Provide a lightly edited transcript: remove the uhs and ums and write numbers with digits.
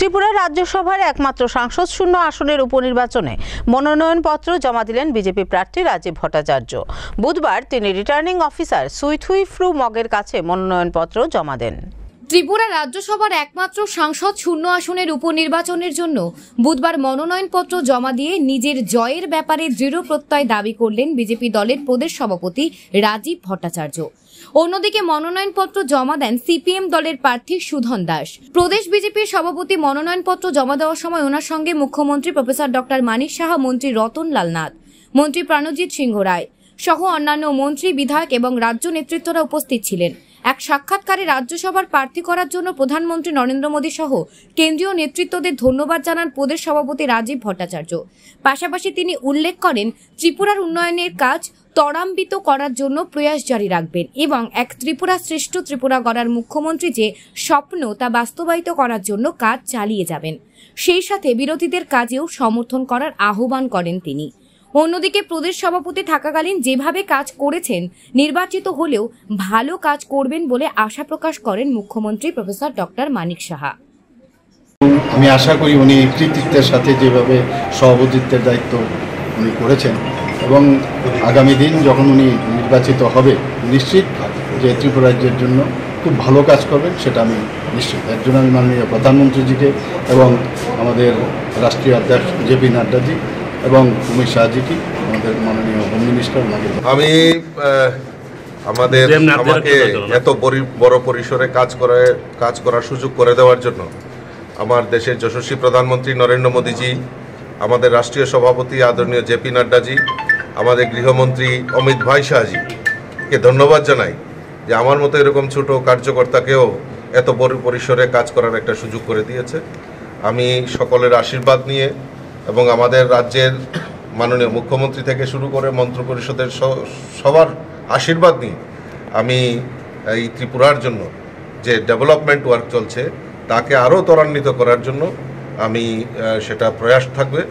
ত্রিপুরা রাজ্যসভার একমাত্র সাংসদ শূন্য আসনের উপনির্বাচনে মনোনয়নপত্র জমা দিলেন বিজেপি প্রার্থী রাজীব ভট্টাচার্য। বুধবার তিনি রিটার্নিং অফিসার সুইথুই ফ্রু মগের কাছে মনোনয়নপত্র জমা দেন। ত্রিপুরা রাজ্যসভার একমাত্র সাংসদ শূন্য আসনের উপনির্বাচনের জন্য বুধবার মনোনয়নপত্র জমা দিয়ে নিজের জয়ের ব্যাপারে দৃঢ় প্রত্যয় দাবি করলেন বিজেপি দলের প্রদেশ সভাপতি রাজীব ভট্টাচার্য। অন্যদিকে মনোনয়নপত্র জমা দেন সিপিএম দলের প্রার্থী সুধন দাস। প্রদেশ বিজেপির সভাপতি মনোনয়নপত্র জমা দেওয়ার সময় ওনার সঙ্গে মুখ্যমন্ত্রী প্রফেসর ডক্টর মানিক সাহা, মন্ত্রী রতনলাল নাথ, মন্ত্রী প্রাণজিৎ সিংহ রায় সহ অন্যান্য মন্ত্রী, বিধায়ক এবং রাজ্য নেতৃত্বরা উপস্থিত ছিলেন। এক সাক্ষাৎকারে রাজ্যসভার প্রার্থী করার জন্য প্রধানমন্ত্রী নরেন্দ্র মোদী সহ কেন্দ্রীয় নেতৃত্বদের ধন্যবাদ জানান প্রদেশ সভাপতি রাজীব ভট্টাচার্য। পাশাপাশি তিনি উল্লেখ করেন ত্রিপুরার উন্নয়নের কাজ ত্বরান্বিত করার জন্য প্রয়াস জারি রাখবেন এবং এক ত্রিপুরা শ্রেষ্ঠ ত্রিপুরা গড়ার মুখ্যমন্ত্রী যে স্বপ্ন তা বাস্তবায়িত করার জন্য কাজ চালিয়ে যাবেন। সেই সাথে বিরোধীদের কাজেও সমর্থন করার আহ্বান করেন তিনি। অন্যদিকে প্রদেশ সভাপতি থাকাকালীন যেভাবে কাজ করেছেন, নির্বাচিত হলেও ভালো কাজ করবেন বলে আশা প্রকাশ করেন মুখ্যমন্ত্রী প্রফেসর ডক্টর মানিক সাহা। আমি আশা করি উনি কৃতিত্বের সাথে যেভাবে সভাপতিত্বের দায়িত্ব উনি করেছেন এবং আগামী দিন যখন উনি নির্বাচিত হবে, নিশ্চিত যে ত্রিপুরা রাজ্যের জন্য খুব ভালো কাজ করবেন, সেটা আমি নিশ্চিত। এর জন্য আমি মাননীয় প্রধানমন্ত্রীজিকে এবং আমাদের রাষ্ট্রীয় অধ্যক্ষ জেপি নাড্ডাজি এবং অমিত শাহজিকে, আমাদের মাননীয় হোম মিনিস্টার, আমি আমাকে এত বড় পরিসরে কাজ করার সুযোগ করে দেওয়ার জন্য আমার দেশের যশস্বী প্রধানমন্ত্রী নরেন্দ্র মোদীজি, আমাদের রাষ্ট্রীয় সভাপতি আদরণীয় জেপি নাড্ডাজি, আমাদের গৃহমন্ত্রী অমিত ভাই শাহজিকে ধন্যবাদ জানাই যে আমার মতো এরকম ছোট কার্যকর্তাকেও এত বড় পরিসরে কাজ করার একটা সুযোগ করে দিয়েছে। আমি সকলের আশীর্বাদ নিয়ে এবং আমাদের রাজ্যের মাননীয় মুখ্যমন্ত্রী থেকে শুরু করে মন্ত্রিপরিষদের সবার আশীর্বাদ নিয়ে আমি এই ত্রিপুরার জন্য যে ডেভেলপমেন্ট ওয়ার্ক চলছে তাকে আরও ত্বরান্বিত করার জন্য আমি সেটা প্রয়াস থাকবে।